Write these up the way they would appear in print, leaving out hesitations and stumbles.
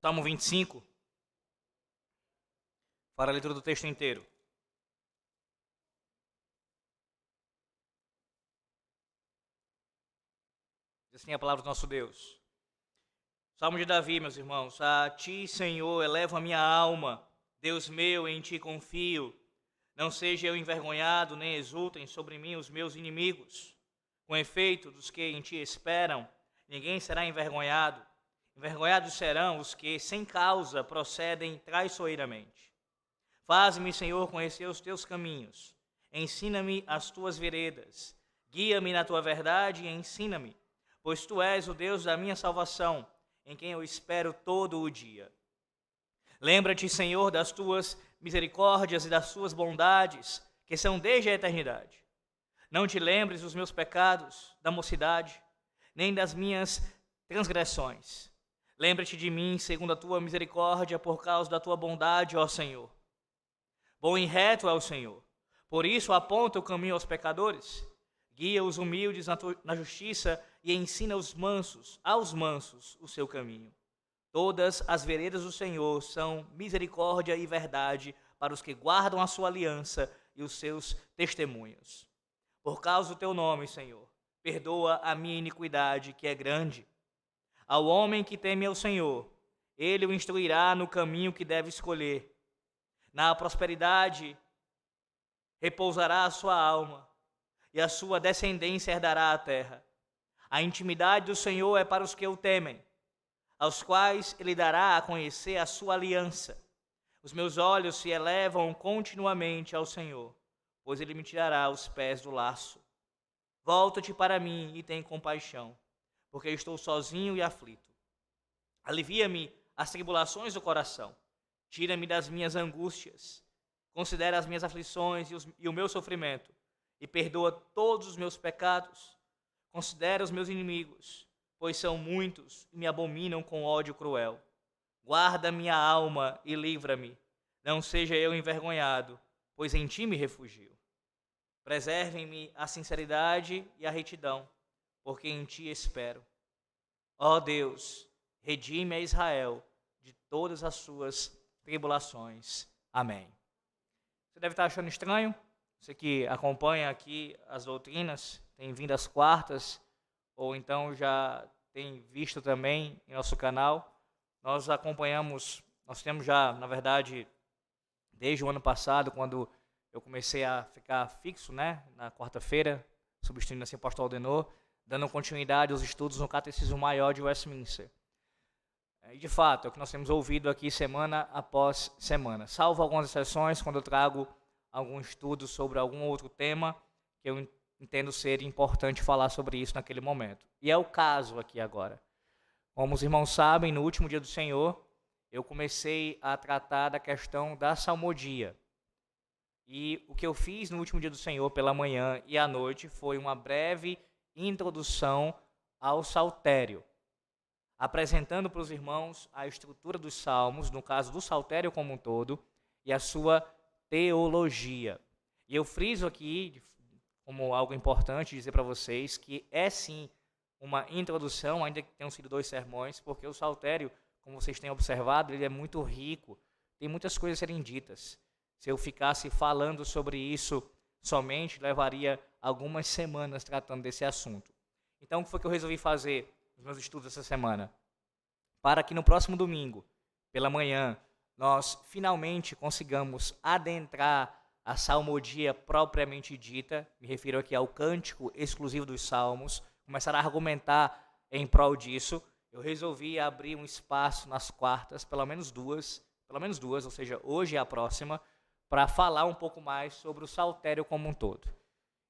Salmo 25, para a leitura do texto inteiro. Diz assim a palavra do nosso Deus. Salmo de Davi, meus irmãos. A ti, Senhor, elevo a minha alma. Deus meu, em ti confio. Não seja eu envergonhado, nem exultem sobre mim os meus inimigos. Com efeito, dos que em ti esperam, ninguém será envergonhado. Envergonhados serão os que, sem causa, procedem traiçoeiramente. Faze-me, Senhor, conhecer os teus caminhos. Ensina-me as tuas veredas. Guia-me na tua verdade e ensina-me, pois tu és o Deus da minha salvação, em quem eu espero todo o dia. Lembra-te, Senhor, das tuas misericórdias e das tuas bondades, que são desde a eternidade. Não te lembres dos meus pecados, da mocidade, nem das minhas transgressões. Lembra-te de mim, segundo a tua misericórdia, por causa da tua bondade, ó Senhor. Bom e reto é o Senhor. Por isso aponta o caminho aos pecadores, guia os humildes na justiça e ensina aos mansos, o seu caminho. Todas as veredas do Senhor são misericórdia e verdade para os que guardam a sua aliança e os seus testemunhos. Por causa do teu nome, Senhor, perdoa a minha iniquidade, que é grande. Ao homem que teme ao Senhor, ele o instruirá no caminho que deve escolher. Na prosperidade repousará a sua alma, e a sua descendência herdará a terra. A intimidade do Senhor é para os que o temem, aos quais ele dará a conhecer a sua aliança. Os meus olhos se elevam continuamente ao Senhor, pois ele me tirará os pés do laço. Volta-te para mim e tem compaixão, porque estou sozinho e aflito. Alivia-me as tribulações do coração, tira-me das minhas angústias, considera as minhas aflições e o meu sofrimento, e perdoa todos os meus pecados. Considera os meus inimigos, pois são muitos e me abominam com ódio cruel. Guarda minha alma e livra-me, não seja eu envergonhado, pois em ti me refugio. Preservem-me a sinceridade e a retidão, porque em ti espero. Ó Deus, redime a Israel de todas as suas tribulações. Amém. Você deve estar achando estranho, você que acompanha aqui as doutrinas, tem vindo às quartas, ou então já tem visto também em nosso canal. Nós temos já, na verdade, desde o ano passado, quando eu comecei a ficar fixo, na quarta-feira, substituindo assim o pastor Aldenor, dando continuidade aos estudos no Catecismo Maior de Westminster. E, de fato, é o que nós temos ouvido aqui semana após semana, salvo algumas exceções, quando eu trago algum estudo sobre algum outro tema que eu entendo ser importante falar sobre isso naquele momento. E é o caso aqui agora. Como os irmãos sabem, no último dia do Senhor, eu comecei a tratar da questão da salmodia. E o que eu fiz no último dia do Senhor, pela manhã e à noite, foi uma breve introdução ao saltério, apresentando para os irmãos a estrutura dos salmos, no caso do saltério como um todo, e a sua teologia. E eu friso aqui, como algo importante, dizer para vocês que é sim uma introdução, ainda que tenham sido 2 sermões, porque o saltério, como vocês têm observado, ele é muito rico, tem muitas coisas a serem ditas. Se eu ficasse falando sobre isso somente, levaria algumas semanas tratando desse assunto. Então, o que foi que eu resolvi fazer nos meus estudos essa semana? Para que no próximo domingo, pela manhã, nós finalmente consigamos adentrar a salmodia propriamente dita, me refiro aqui ao cântico exclusivo dos salmos, começar a argumentar em prol disso. Eu resolvi abrir um espaço nas quartas, pelo menos duas, ou seja, hoje e a próxima, para falar um pouco mais sobre o saltério como um todo.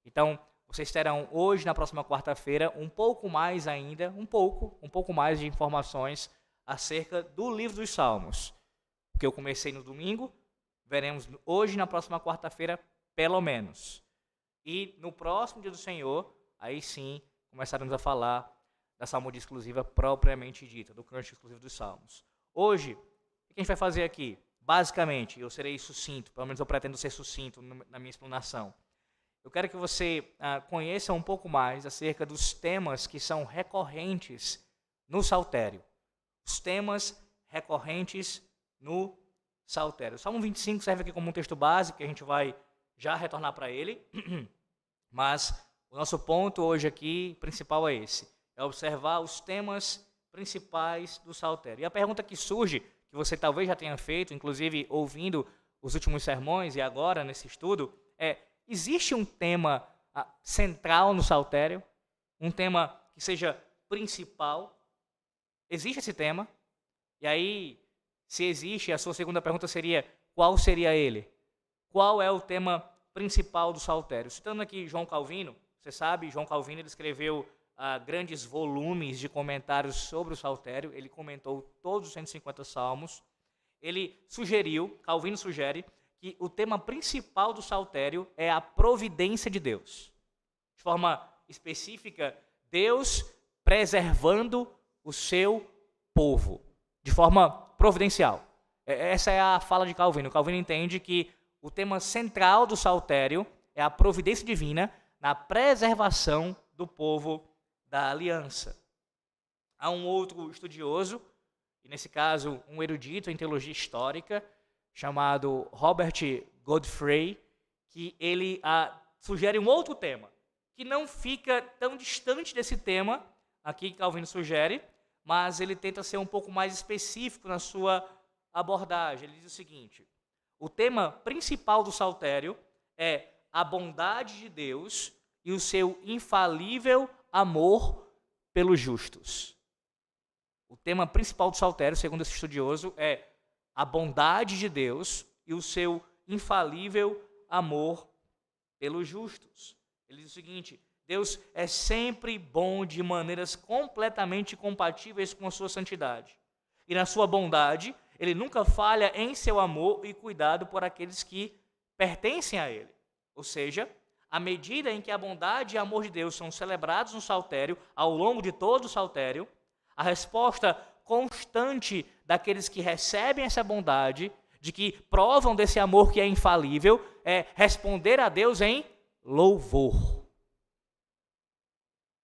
Então, vocês terão hoje, na próxima quarta-feira, um pouco mais ainda, um pouco mais de informações acerca do livro dos Salmos. Porque eu comecei no domingo, veremos hoje, na próxima quarta-feira, pelo menos. E no próximo dia do Senhor, aí sim, começaremos a falar da salmodia exclusiva propriamente dita, do cântico exclusivo dos Salmos. Hoje, o que a gente vai fazer aqui? Basicamente, eu serei sucinto, pelo menos eu pretendo ser sucinto na minha explanação. Eu quero que você conheça um pouco mais acerca dos temas que são recorrentes no saltério. Os temas recorrentes no saltério. O Salmo 25 serve aqui como um texto básico, que a gente vai já retornar para ele, mas o nosso ponto hoje aqui, principal é esse, é observar os temas principais do saltério. E a pergunta que surge, que você talvez já tenha feito, inclusive ouvindo os últimos sermões e agora nesse estudo, é: existe um tema central no saltério? Um tema que seja principal? Existe esse tema? E aí, se existe, a sua segunda pergunta seria: qual seria ele? Qual é o tema principal do saltério? Citando aqui João Calvino, você sabe, João Calvino ele escreveu grandes volumes de comentários sobre o saltério, ele comentou todos os 150 salmos. Calvino sugere, que o tema principal do saltério é a providência de Deus. De forma específica, Deus preservando o seu povo, de forma providencial. Essa é a fala de Calvino. Calvino entende que o tema central do saltério é a providência divina na preservação do povo da aliança. Há um outro estudioso, e nesse caso um erudito em teologia histórica, chamado Robert Godfrey, que ele sugere um outro tema, que não fica tão distante desse tema aqui que Calvino sugere, mas ele tenta ser um pouco mais específico na sua abordagem. Ele diz o seguinte: o tema principal do saltério é a bondade de Deus e o seu infalível amor pelos justos. O tema principal do saltério, segundo esse estudioso, é a bondade de Deus e o seu infalível amor pelos justos. Ele diz o seguinte: Deus é sempre bom de maneiras completamente compatíveis com a sua santidade. E na sua bondade, ele nunca falha em seu amor e cuidado por aqueles que pertencem a ele. Ou seja, à medida em que a bondade e o amor de Deus são celebrados no saltério, ao longo de todo o saltério, a resposta constante daqueles que recebem essa bondade, de que provam desse amor que é infalível, é responder a Deus em louvor.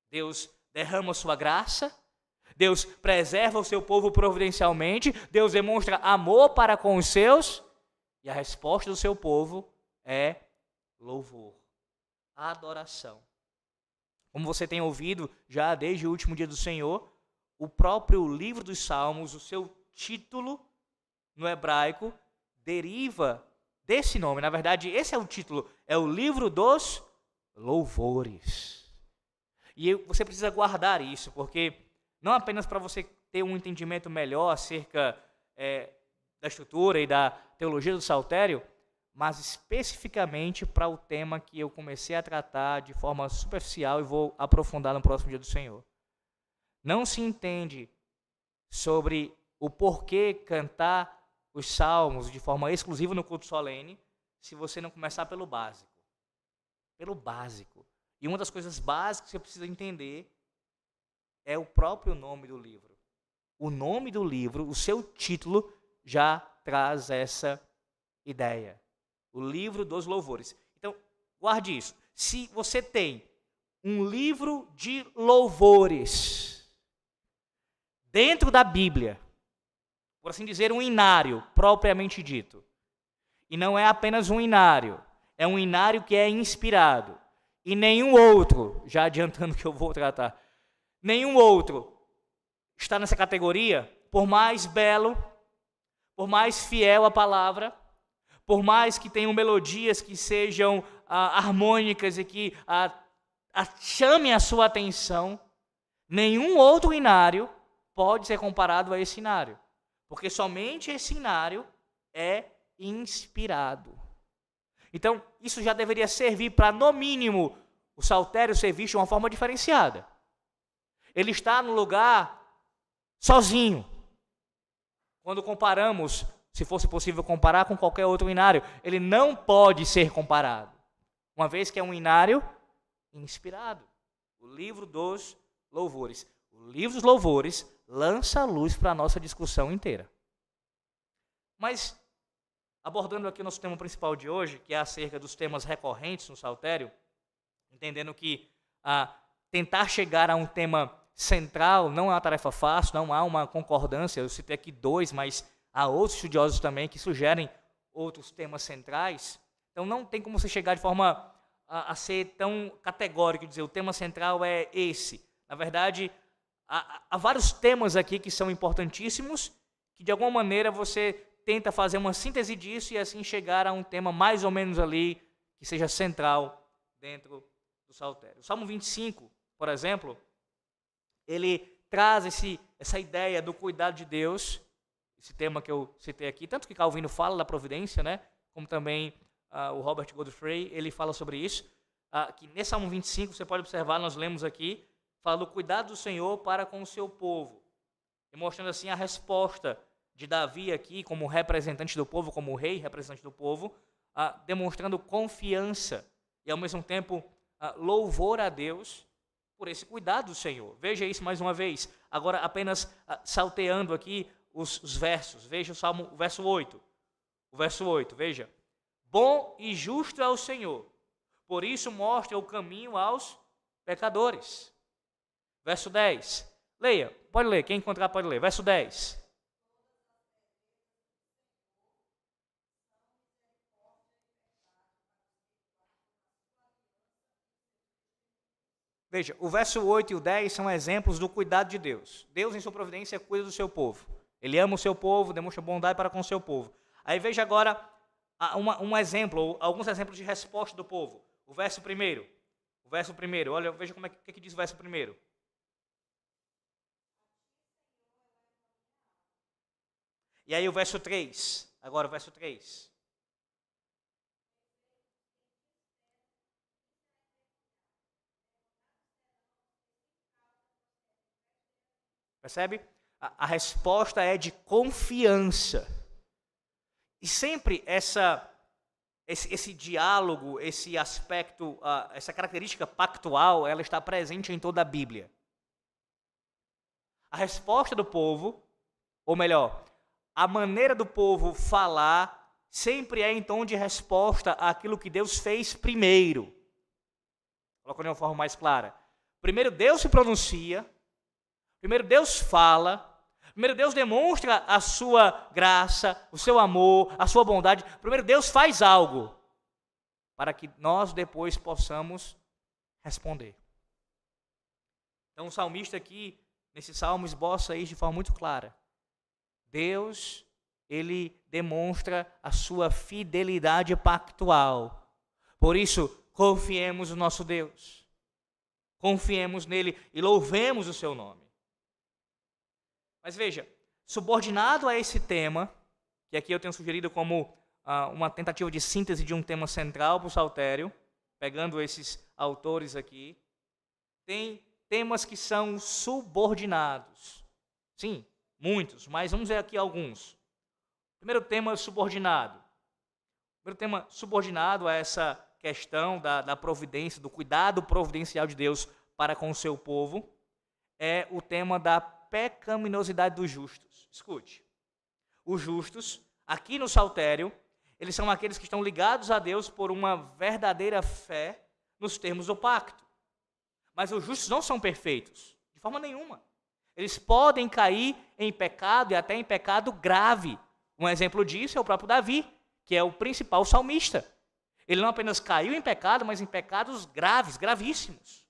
Deus derrama sua graça, Deus preserva o seu povo providencialmente, Deus demonstra amor para com os seus, e a resposta do seu povo é louvor, adoração. Como você tem ouvido já desde o último dia do Senhor, o próprio livro dos Salmos, o seu título no hebraico, deriva desse nome. Na verdade, esse é o título, é o livro dos louvores. E você precisa guardar isso, porque não apenas para você ter um entendimento melhor acerca da estrutura e da teologia do saltério, mas especificamente para o tema que eu comecei a tratar de forma superficial e vou aprofundar no próximo dia do Senhor. Não se entende sobre o porquê cantar os salmos de forma exclusiva no culto solene se você não começar pelo básico. Pelo básico. E uma das coisas básicas que você precisa entender é o próprio nome do livro. O nome do livro, o seu título, já traz essa ideia. O livro dos louvores. Então, guarde isso. Se você tem um livro de louvores dentro da Bíblia, por assim dizer, um inário, propriamente dito, e não é apenas um inário, é um inário que é inspirado, e nenhum outro, já adiantando que eu vou tratar, nenhum outro está nessa categoria, por mais belo, por mais fiel à palavra, por mais que tenham melodias que sejam harmônicas e que chamem a sua atenção, nenhum outro inário pode ser comparado a esse inário, porque somente esse inário é inspirado. Então, isso já deveria servir para, no mínimo, o saltério ser visto de uma forma diferenciada. Ele está no lugar sozinho. Quando comparamos, se fosse possível comparar com qualquer outro inário, ele não pode ser comparado, uma vez que é um inário inspirado. O livro dos louvores. O livro dos louvores lança a luz para a nossa discussão inteira. Mas, abordando aqui o nosso tema principal de hoje, que é acerca dos temas recorrentes no saltério, entendendo que tentar chegar a um tema central, não é uma tarefa fácil, não há uma concordância. Eu citei aqui 2, mas há outros estudiosos também que sugerem outros temas centrais. Então não tem como você chegar de forma a ser tão categórico e dizer o tema central é esse. Na verdade, há vários temas aqui que são importantíssimos, que de alguma maneira você tenta fazer uma síntese disso e assim chegar a um tema mais ou menos ali que seja central dentro do saltério. O Salmo 25, por exemplo, ele traz essa ideia do cuidado de Deus, esse tema que eu citei aqui, tanto que Calvino fala da providência, né, como também o Robert Godfrey, ele fala sobre isso, que nesse Salmo 25, você pode observar, nós lemos aqui, fala do cuidado do Senhor para com o seu povo, demonstrando assim a resposta de Davi aqui, como representante do povo, como rei representante do povo, demonstrando confiança e ao mesmo tempo louvor a Deus por esse cuidado do Senhor. Veja isso mais uma vez, agora apenas salteando aqui os versos. Veja o verso 8. O verso 8, veja. Bom e justo é o Senhor, por isso mostra o caminho aos pecadores. Verso 10. Leia, pode ler, quem encontrar pode ler. Verso 10. Veja, o verso 8 e o 10 são exemplos do cuidado de Deus. Deus, em sua providência, cuida do seu povo. Ele ama o seu povo, demonstra bondade para com o seu povo. Aí veja agora um exemplo, alguns exemplos de resposta do povo. O verso 1. O verso 1, olha, veja como que diz o verso 1. E aí o verso 3, agora o verso 3. Percebe? A resposta é de confiança. E sempre esse diálogo, esse aspecto, essa característica pactual, ela está presente em toda a Bíblia. A resposta do povo, ou melhor, a maneira do povo falar, sempre é em tom de resposta àquilo que Deus fez primeiro. Colocando de uma forma mais clara. Primeiro Deus se pronuncia, primeiro Deus fala, primeiro Deus demonstra a sua graça, o seu amor, a sua bondade. Primeiro Deus faz algo para que nós depois possamos responder. Então o salmista aqui, nesse salmo, esboça isso de forma muito clara. Deus, ele demonstra a sua fidelidade pactual. Por isso, confiemos no nosso Deus. Confiemos nele e louvemos o seu nome. Mas veja, subordinado a esse tema, que aqui eu tenho sugerido como uma tentativa de síntese de um tema central para o saltério, pegando esses autores aqui, tem temas que são subordinados. Sim, muitos, mas vamos ver aqui alguns. Primeiro tema subordinado. Primeiro tema subordinado a essa questão da providência, do cuidado providencial de Deus para com o seu povo, é o tema da pecaminosidade dos justos. Escute, os justos, aqui no saltério, eles são aqueles que estão ligados a Deus por uma verdadeira fé nos termos do pacto. Mas os justos não são perfeitos, de forma nenhuma. Eles podem cair em pecado e até em pecado grave. Um exemplo disso é o próprio Davi, que é o principal salmista. Ele não apenas caiu em pecado, mas em pecados graves, gravíssimos.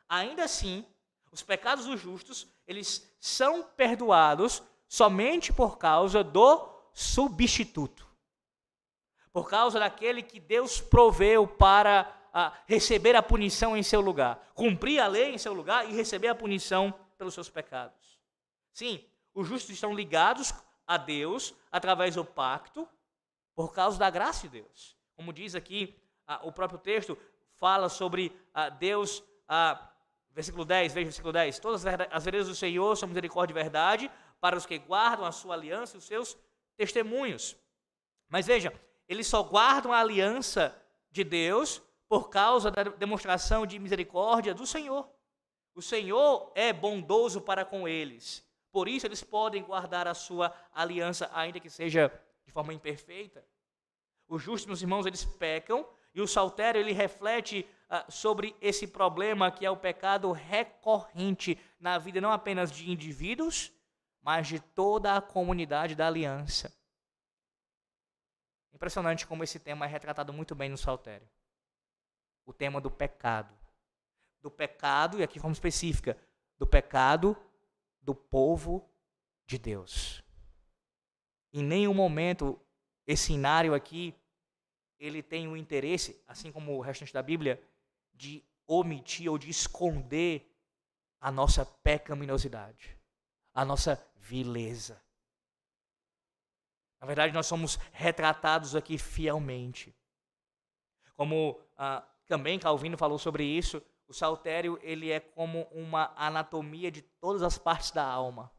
Ainda assim, os pecados dos justos, eles são perdoados somente por causa do substituto. Por causa daquele que Deus proveu para receber a punição em seu lugar. Cumprir a lei em seu lugar e receber a punição pelos seus pecados. Sim, os justos estão ligados a Deus através do pacto por causa da graça de Deus. Como diz aqui o próprio texto, fala sobre Deus... Versículo 10, veja o versículo 10. Todas as veredas do Senhor são misericórdia e verdade para os que guardam a sua aliança e os seus testemunhos. Mas veja, eles só guardam a aliança de Deus por causa da demonstração de misericórdia do Senhor. O Senhor é bondoso para com eles. Por isso eles podem guardar a sua aliança, ainda que seja de forma imperfeita. Os justos, meus irmãos, eles pecam, e o saltério ele reflete sobre esse problema que é o pecado recorrente na vida não apenas de indivíduos, mas de toda a comunidade da aliança. Impressionante como esse tema é retratado muito bem no Saltério. O tema do pecado. Do pecado, e aqui de forma específica, do pecado do povo de Deus. Em nenhum momento esse cenário aqui, ele tem o interesse, assim como o restante da Bíblia, de omitir ou de esconder a nossa pecaminosidade, a nossa vileza. Na verdade, nós somos retratados aqui fielmente. Como também Calvino falou sobre isso, o saltério ele é como uma anatomia de todas as partes da alma.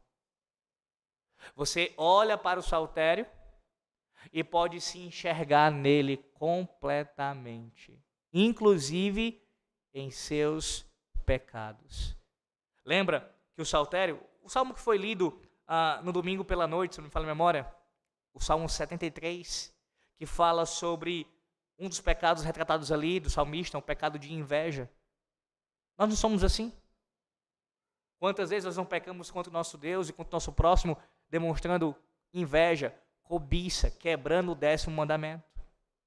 Você olha para o saltério e pode se enxergar nele completamente, inclusive em seus pecados. Lembra que o saltério, o salmo que foi lido no domingo pela noite, se não me falha a memória, o Salmo 73, que fala sobre um dos pecados retratados ali do salmista, o pecado de inveja. Nós não somos assim? Quantas vezes nós não pecamos contra o nosso Deus e contra o nosso próximo, demonstrando inveja, cobiça, quebrando o 10º mandamento?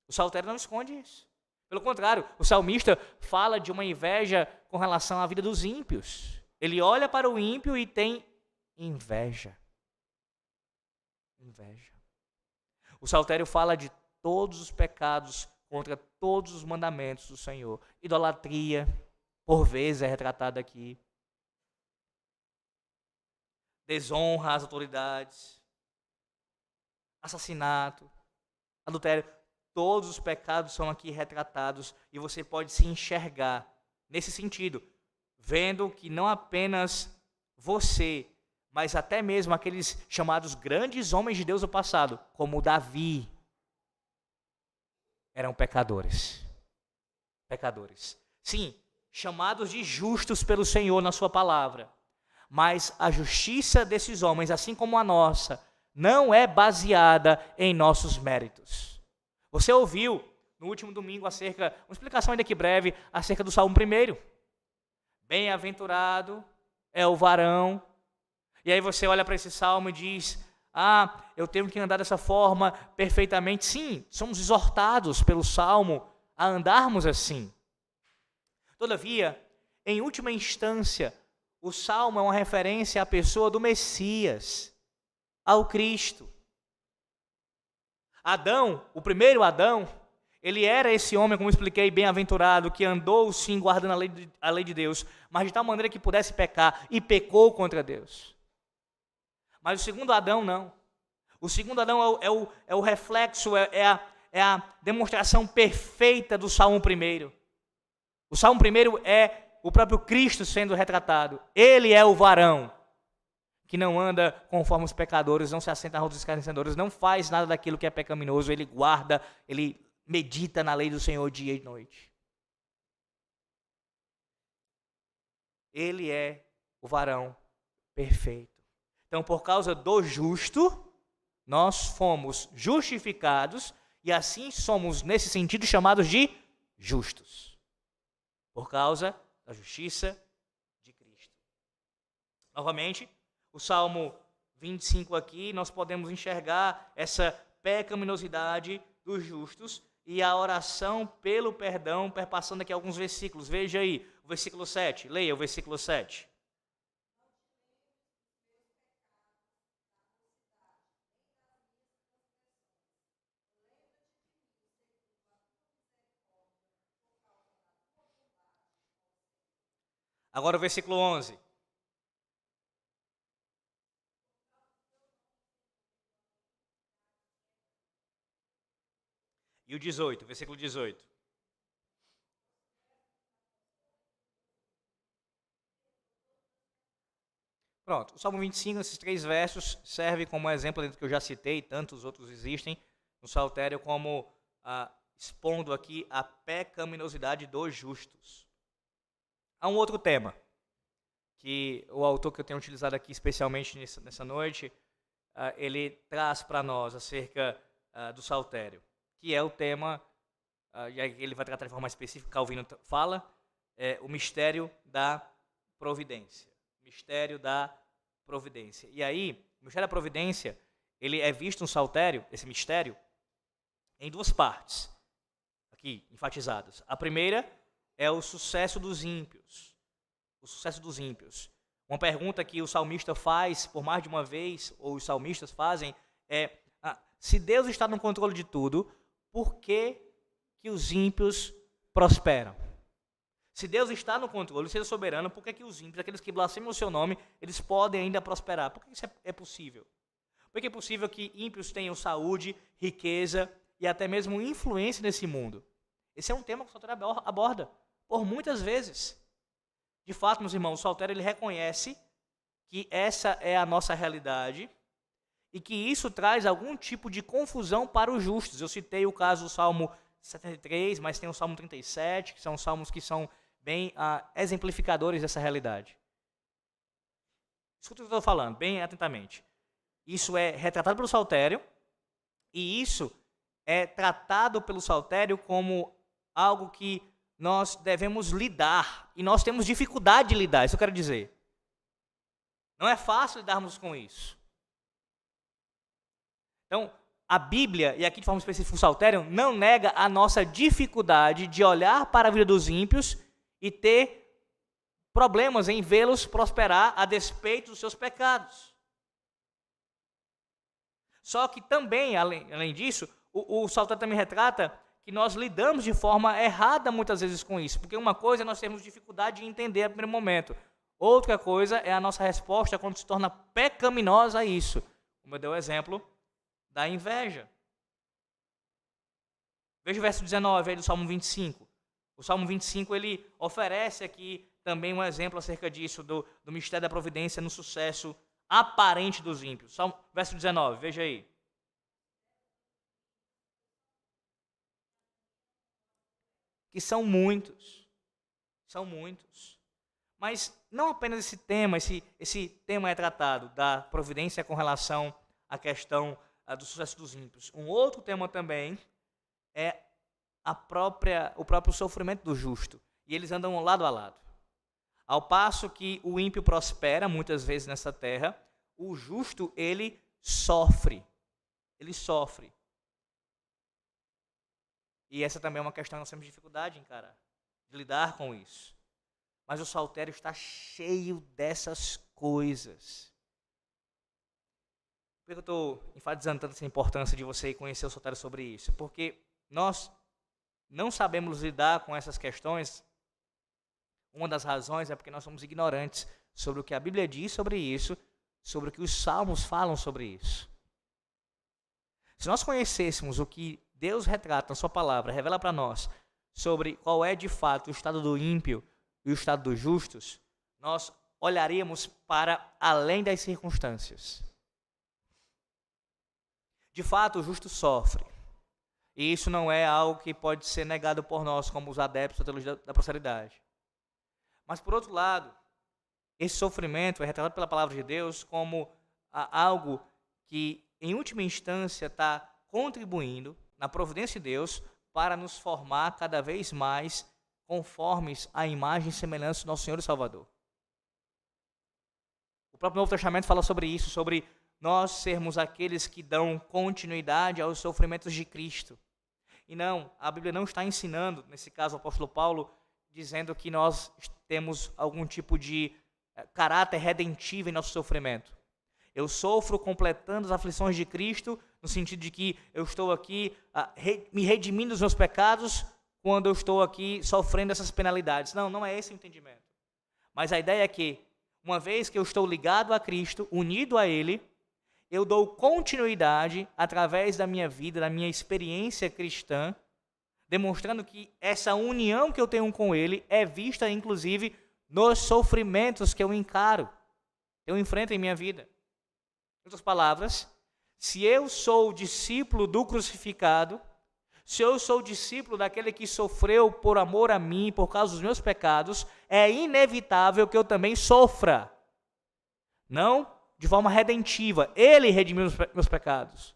O saltério não esconde isso. Pelo contrário, o salmista fala de uma inveja com relação à vida dos ímpios. Ele olha para o ímpio e tem inveja. Inveja. O saltério fala de todos os pecados contra todos os mandamentos do Senhor. Idolatria, por vezes, é retratada aqui. Desonra às autoridades. Assassinato. Adultério. Todos os pecados são aqui retratados e você pode se enxergar nesse sentido, vendo que não apenas você, mas até mesmo aqueles chamados grandes homens de Deus do passado, como Davi, eram pecadores. Pecadores. Sim, chamados de justos pelo Senhor na sua palavra. Mas a justiça desses homens, assim como a nossa, não é baseada em nossos méritos. Você ouviu no último domingo uma explicação ainda que breve, acerca do Salmo 1. Bem-aventurado é o varão. E aí você olha para esse salmo e diz, eu tenho que andar dessa forma perfeitamente. Sim, somos exortados pelo salmo a andarmos assim. Todavia, em última instância, o salmo é uma referência à pessoa do Messias, ao Cristo. Adão, o primeiro Adão, ele era esse homem, como expliquei, bem-aventurado, que andou sim guardando a lei de Deus, mas de tal maneira que pudesse pecar, e pecou contra Deus. Mas o segundo Adão não. O segundo Adão é o reflexo, é a demonstração perfeita do Salmo 1. O Salmo 1 é o próprio Cristo sendo retratado. Ele é o varão que não anda conforme os pecadores, não se assenta na roda dos escarnecedores, não faz nada daquilo que é pecaminoso, ele guarda, ele medita na lei do Senhor dia e noite. Ele é o varão perfeito. Então, por causa do justo, nós fomos justificados e assim somos, nesse sentido, chamados de justos. Por causa da justiça de Cristo. Novamente, o Salmo 25 aqui, nós podemos enxergar essa pecaminosidade dos justos e a oração pelo perdão, perpassando aqui alguns versículos. Veja aí, o versículo 7. Leia o versículo 7. Agora o versículo 11. E o 18, versículo 18. Pronto, o Salmo 25, esses 3 versos, serve como exemplo dentro do que eu já citei, tantos outros existem no Saltério, como expondo aqui a pecaminosidade dos justos. Há um outro tema, que o autor que eu tenho utilizado aqui especialmente nessa noite, ele traz para nós acerca do Saltério, que é o tema e aí ele vai tratar de forma mais específica, Calvino fala, o mistério da providência. Mistério da providência. E aí, o mistério da providência, ele é visto no saltério, esse mistério, em duas partes, aqui enfatizadas. A primeira é o sucesso dos ímpios. O sucesso dos ímpios. Uma pergunta que o salmista faz por mais de uma vez, ou os salmistas fazem, é: se Deus está no controle de tudo, por que os ímpios prosperam? Se Deus está no controle, se Ele é soberano, por que os ímpios, aqueles que blasfemam o seu nome, eles podem ainda prosperar? Por que isso é possível? Por que é possível que ímpios tenham saúde, riqueza e até mesmo influência nesse mundo? Esse é um tema que o saltério aborda por muitas vezes. De fato, meus irmãos, o saltério ele reconhece que essa é a nossa realidade e que isso traz algum tipo de confusão para os justos. Eu citei o caso do Salmo 73, mas tem o Salmo 37, que são salmos que são bem exemplificadores dessa realidade. Escuta o que eu estou falando, bem atentamente. Isso é retratado pelo saltério e isso é tratado pelo saltério como algo que nós devemos lidar, e nós temos dificuldade de lidar, isso eu quero dizer. Não é fácil lidarmos com isso. Então, a Bíblia, e aqui de forma específica o saltério, não nega a nossa dificuldade de olhar para a vida dos ímpios e ter problemas em vê-los prosperar a despeito dos seus pecados. Só que também, além disso, o saltério também retrata que nós lidamos de forma errada muitas vezes com isso, porque uma coisa é nós termos dificuldade de entender no primeiro momento, outra coisa é a nossa resposta quando se torna pecaminosa a isso, como eu dei o exemplo da inveja. Veja o verso 19 aí do Salmo 25. O Salmo 25 ele oferece aqui também um exemplo acerca disso, do mistério da providência no sucesso aparente dos ímpios. Verso 19, veja aí. Que são muitos. Mas não apenas esse tema é tratado da providência com relação à questão do sucesso dos ímpios. Um outro tema também é o próprio sofrimento do justo. E eles andam lado a lado. Ao passo que o ímpio prospera muitas vezes nessa terra, o justo, ele sofre. Ele sofre. E essa também é uma questão que nós temos dificuldade de encarar, de lidar com isso. Mas o saltério está cheio dessas coisas. Por que eu estou enfatizando tanto essa importância de você conhecer o saltério sobre isso? Porque nós não sabemos lidar com essas questões. Uma das razões é porque nós somos ignorantes sobre o que a Bíblia diz sobre isso, sobre o que os salmos falam sobre isso. Se nós conhecêssemos o que Deus retrata na sua palavra, revela para nós sobre qual é de fato o estado do ímpio e o estado dos justos, nós olharíamos para além das circunstâncias. De fato, o justo sofre. E isso não é algo que pode ser negado por nós como os adeptos da teologia da prosperidade. Mas, por outro lado, esse sofrimento é retratado pela palavra de Deus como algo que, em última instância, está contribuindo na providência de Deus para nos formar cada vez mais conformes à imagem e semelhança do nosso Senhor e Salvador. O próprio Novo Testamento fala sobre isso, sobre nós sermos aqueles que dão continuidade aos sofrimentos de Cristo. E não, a Bíblia não está ensinando, nesse caso o apóstolo Paulo, dizendo que nós temos algum tipo de caráter redentivo em nosso sofrimento. Eu sofro completando as aflições de Cristo, no sentido de que eu estou aqui me redimindo dos meus pecados, quando eu estou aqui sofrendo essas penalidades. Não, não é esse o entendimento. Mas a ideia é que, uma vez que eu estou ligado a Cristo, unido a Ele, eu dou continuidade através da minha vida, da minha experiência cristã, demonstrando que essa união que eu tenho com Ele é vista, inclusive, nos sofrimentos que eu encaro, eu enfrento em minha vida. Em outras palavras, se eu sou discípulo do crucificado, se eu sou discípulo daquele que sofreu por amor a mim, por causa dos meus pecados, é inevitável que eu também sofra. Não de forma redentiva, Ele redimiu os meus pecados.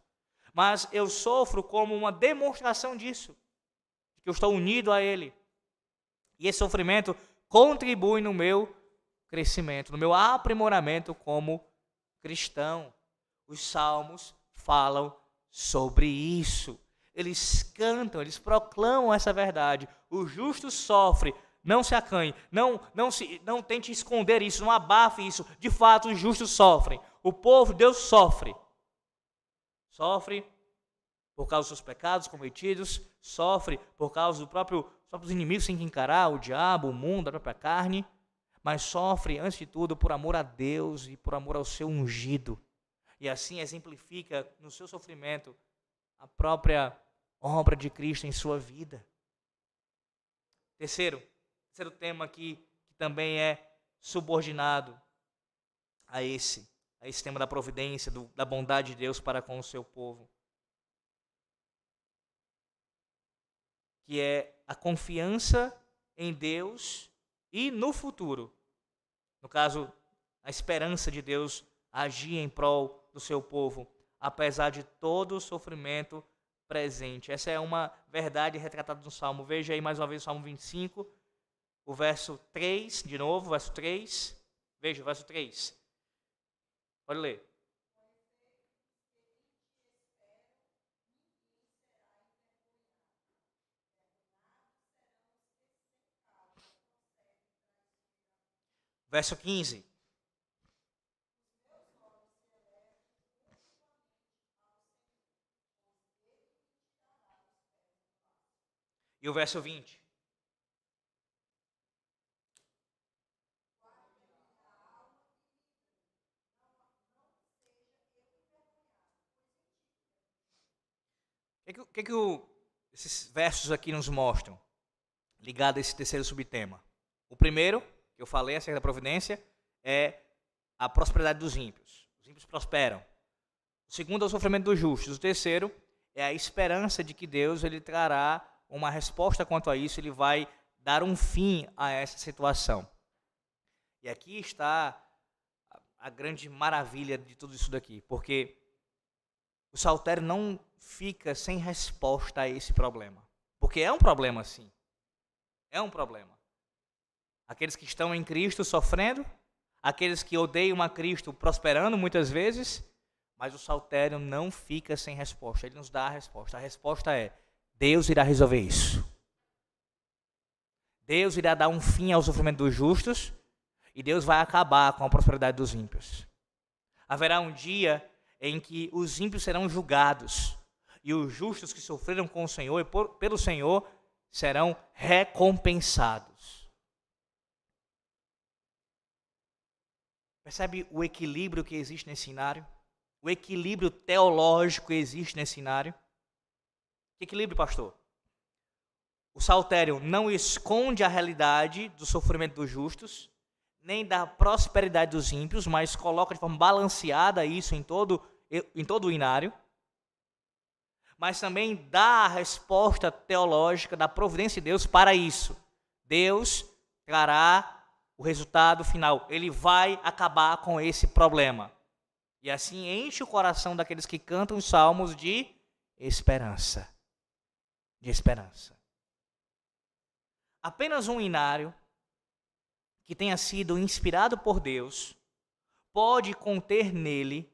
Mas eu sofro como uma demonstração disso. que eu estou unido a Ele. E esse sofrimento contribui no meu crescimento, no meu aprimoramento como cristão. Os salmos falam sobre isso. Eles cantam, eles proclamam essa verdade. O justo sofre, não se acanhe, não tente esconder isso, não abafe isso. De fato, os justos sofrem. O povo de Deus sofre. Sofre por causa dos seus pecados cometidos, sofre por causa dos próprios inimigos que tem que encarar, o diabo, o mundo, a própria carne, mas sofre, antes de tudo, por amor a Deus e por amor ao seu ungido. E assim exemplifica no seu sofrimento a própria obra de Cristo em sua vida. Terceiro tema aqui, que também é subordinado a esse tema da providência, da bondade de Deus para com o seu povo, que é a confiança em Deus e no futuro. No caso, a esperança de Deus agir em prol do seu povo, apesar de todo o sofrimento presente. Essa é uma verdade retratada no Salmo. Veja aí mais uma vez o Salmo 25, o verso 3, de novo, verso 3. Veja o verso 3. Pode ler. Verso 15. E o verso 20. O que esses versos aqui nos mostram, ligado a esse terceiro subtema? O primeiro, que eu falei acerca da providência, é a prosperidade dos ímpios. Os ímpios prosperam. O segundo é o sofrimento dos justos. O terceiro é a esperança de que Deus ele trará uma resposta quanto a isso, ele vai dar um fim a essa situação. E aqui está a grande maravilha de tudo isso daqui, porque o saltério não fica sem resposta a esse problema. Porque é um problema, sim. É um problema. Aqueles que estão em Cristo sofrendo, aqueles que odeiam a Cristo prosperando muitas vezes, mas o saltério não fica sem resposta. Ele nos dá a resposta. A resposta é: Deus irá resolver isso. Deus irá dar um fim ao sofrimento dos justos e Deus vai acabar com a prosperidade dos ímpios. Haverá um dia em que os ímpios serão julgados e os justos que sofreram com o Senhor e pelo Senhor serão recompensados. Percebe o equilíbrio que existe nesse cenário? O equilíbrio teológico que existe nesse cenário? Que equilíbrio, pastor? O saltério não esconde a realidade do sofrimento dos justos, nem da prosperidade dos ímpios, mas coloca de forma balanceada isso em todo o inário. Mas também dá a resposta teológica da providência de Deus para isso. Deus trará o resultado final. Ele vai acabar com esse problema. E assim enche o coração daqueles que cantam os salmos de esperança. De esperança. Apenas um inário que tenha sido inspirado por Deus pode conter nele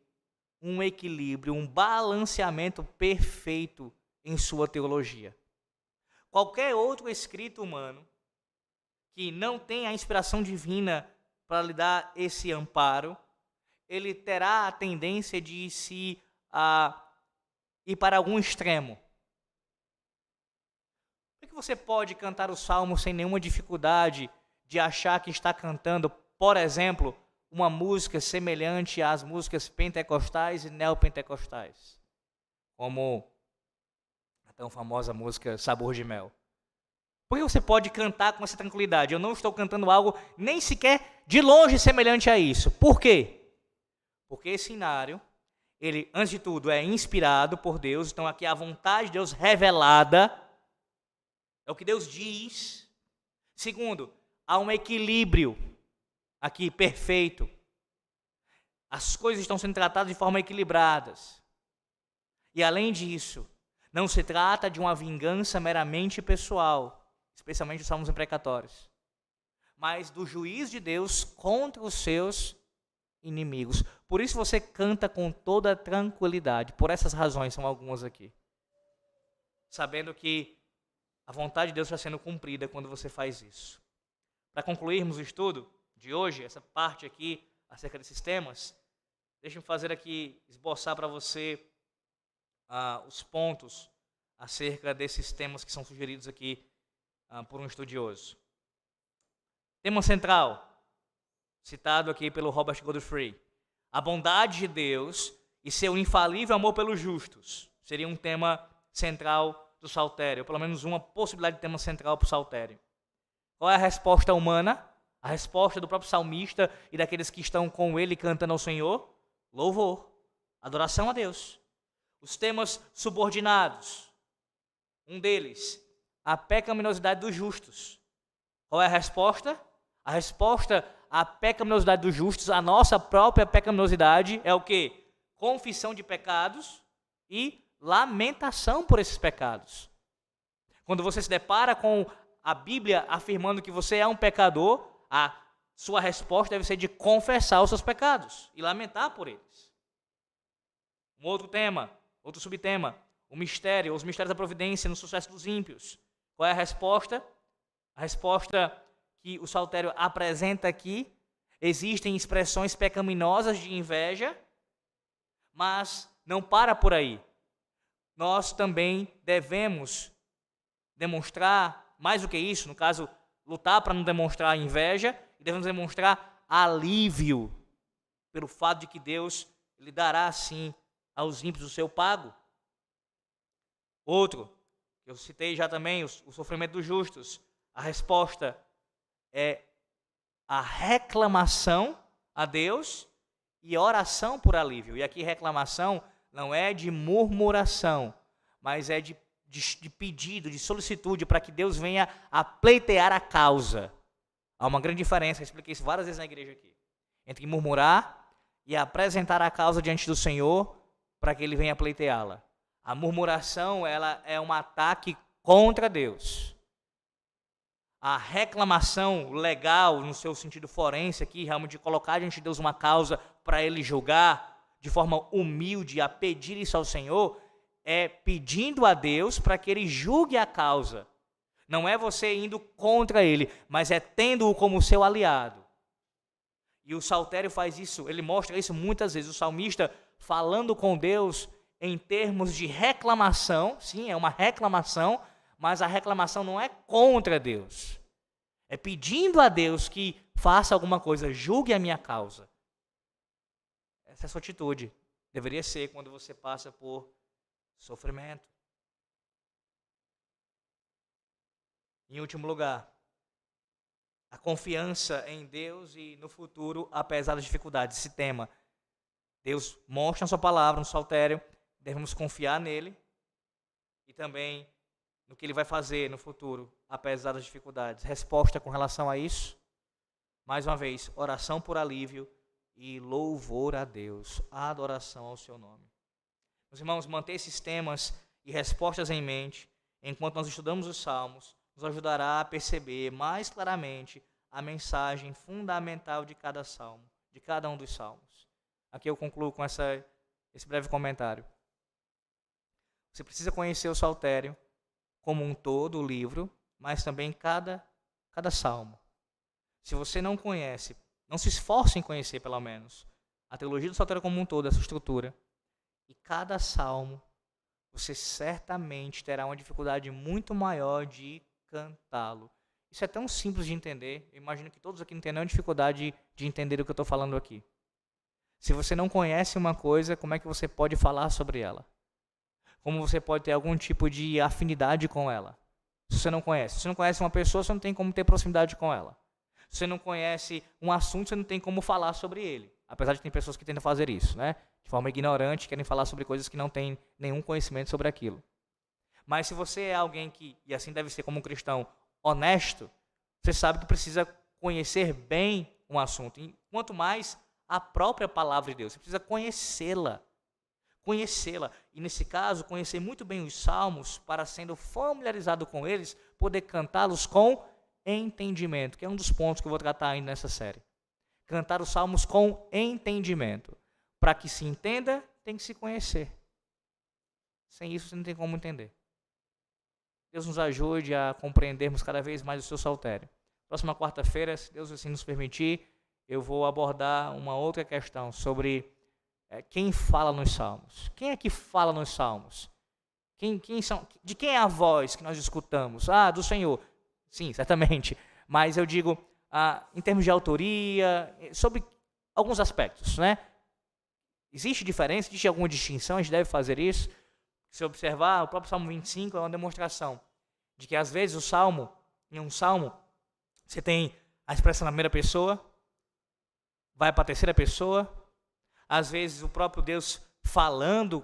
um equilíbrio, um balanceamento perfeito em sua teologia. Qualquer outro escrito humano que não tenha a inspiração divina para lhe dar esse amparo, ele terá a tendência de se ir para algum extremo. Por que você pode cantar o salmo sem nenhuma dificuldade de achar que está cantando, por exemplo, uma música semelhante às músicas pentecostais e neopentecostais, como a tão famosa música Sabor de Mel? Por que você pode cantar com essa tranquilidade? Eu não estou cantando algo nem sequer de longe semelhante a isso. Por quê? Porque esse cenário, ele, antes de tudo, é inspirado por Deus. Então aqui a vontade de Deus revelada, é o que Deus diz. Segundo, há um equilíbrio aqui perfeito. As coisas estão sendo tratadas de forma equilibradas. E além disso, Não se trata de uma vingança meramente pessoal, especialmente os salmos imprecatórios, mas do juízo de Deus contra os seus inimigos. Por isso você canta com toda tranquilidade. Por essas razões, são algumas aqui. Sabendo que a vontade de Deus está sendo cumprida quando você faz isso. Para concluirmos o estudo de hoje, essa parte aqui acerca desses temas, deixe-me fazer aqui, esboçar para você os pontos acerca desses temas que são sugeridos aqui por um estudioso. Tema central, citado aqui pelo Robert Godfrey: a bondade de Deus e seu infalível amor pelos justos. Seria um tema central do saltério, ou pelo menos uma possibilidade de tema central para o saltério. Qual é a resposta humana? A resposta do próprio salmista e daqueles que estão com ele cantando ao Senhor? Louvor, adoração a Deus. Os temas subordinados, um deles, a pecaminosidade dos justos. Qual é a resposta? A resposta à pecaminosidade dos justos, a nossa própria pecaminosidade, é o quê? Confissão de pecados e lamentação por esses pecados. Quando você se depara com a Bíblia afirmando que você é um pecador, a sua resposta deve ser de confessar os seus pecados e lamentar por eles. Um outro tema, outro subtema, o mistério, os mistérios da providência no sucesso dos ímpios. Qual é a resposta? A resposta que o saltério apresenta aqui: existem expressões pecaminosas de inveja, mas não para por aí. Nós também devemos demonstrar, mais do que isso, no caso, lutar para não demonstrar inveja, e devemos demonstrar alívio pelo fato de que Deus lhe dará, sim, aos ímpios o seu pago. Outro, que eu citei já também, o sofrimento dos justos. A resposta é a reclamação a Deus e oração por alívio. E aqui reclamação não é de murmuração, mas é de pedido, de solicitude para que Deus venha a pleitear a causa. Há uma grande diferença, eu expliquei isso várias vezes na igreja aqui, entre murmurar e apresentar a causa diante do Senhor para que Ele venha pleiteá-la. A murmuração, ela é um ataque contra Deus. A reclamação legal, no seu sentido forense aqui, realmente de colocar diante de Deus uma causa para Ele julgar, de forma humilde, a pedir isso ao Senhor, é pedindo a Deus para que Ele julgue a causa. Não é você indo contra Ele, mas é tendo-o como seu aliado. E o saltério faz isso, ele mostra isso muitas vezes. O salmista falando com Deus em termos de reclamação, sim, é uma reclamação, mas a reclamação não é contra Deus. É pedindo a Deus que faça alguma coisa, julgue a minha causa. Essa é a sua atitude. Deveria ser quando você passa por sofrimento. Em último lugar, a confiança em Deus e no futuro, apesar das dificuldades. Esse tema, Deus mostra na sua palavra, no saltério, devemos confiar nele e também no que ele vai fazer no futuro, apesar das dificuldades. Resposta com relação a isso, mais uma vez, oração por alívio e louvor a Deus, adoração ao seu nome. Meus irmãos, manter esses temas e respostas em mente, enquanto nós estudamos os Salmos, nos ajudará a perceber mais claramente a mensagem fundamental de cada salmo, de cada um dos salmos. Aqui eu concluo com esse breve comentário. Você precisa conhecer o saltério como um todo, o livro, mas também cada salmo. Se você não conhece, não se esforce em conhecer, pelo menos, a teologia do saltério como um todo, essa estrutura, e cada salmo, você certamente terá uma dificuldade muito maior de cantá-lo. Isso é tão simples de entender. Eu imagino que todos aqui não tenham dificuldade de entender o que eu estou falando aqui. Se você não conhece uma coisa, como é que você pode falar sobre ela? Como você pode ter algum tipo de afinidade com ela? Se você não conhece uma pessoa, você não tem como ter proximidade com ela. Se você não conhece um assunto, você não tem como falar sobre ele. Apesar de ter pessoas que tentam fazer isso, né? De forma ignorante, querem falar sobre coisas que não têm nenhum conhecimento sobre aquilo. Mas se você é alguém que, e assim deve ser como um cristão, honesto, você sabe que precisa conhecer bem um assunto. E quanto mais a própria palavra de Deus, você precisa conhecê-la. conhecê-la. E nesse caso, conhecer muito bem os salmos, para sendo familiarizado com eles, poder cantá-los com entendimento, que é um dos pontos que eu vou tratar ainda nessa série. Cantar os salmos com entendimento. Para que se entenda, tem que se conhecer. Sem isso, você não tem como entender. Deus nos ajude a compreendermos cada vez mais o seu saltério. Próxima quarta-feira, se Deus assim nos permitir, eu vou abordar uma outra questão sobre quem fala nos salmos. Quem é que fala nos salmos? De quem é a voz que nós escutamos? Ah, do Senhor. Sim, certamente. Mas eu digo, em termos de autoria, sobre alguns aspectos, né? Existe diferença? Existe alguma distinção? A gente deve fazer isso? Se observar, o próprio Salmo 25 é uma demonstração de que, às vezes, em um salmo, você tem a expressão na primeira pessoa, vai para a terceira pessoa, às vezes o próprio Deus falando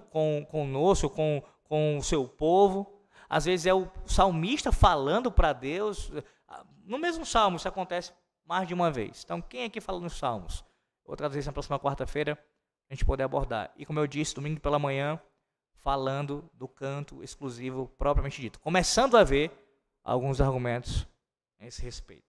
conosco, com o seu povo, às vezes é o salmista falando para Deus. No mesmo salmo isso acontece mais de uma vez. Então, quem é que fala nos salmos? Vou trazer isso na próxima quarta-feira, a gente poder abordar. E como eu disse, domingo pela manhã, falando do canto exclusivo propriamente dito. Começando a ver alguns argumentos a esse respeito.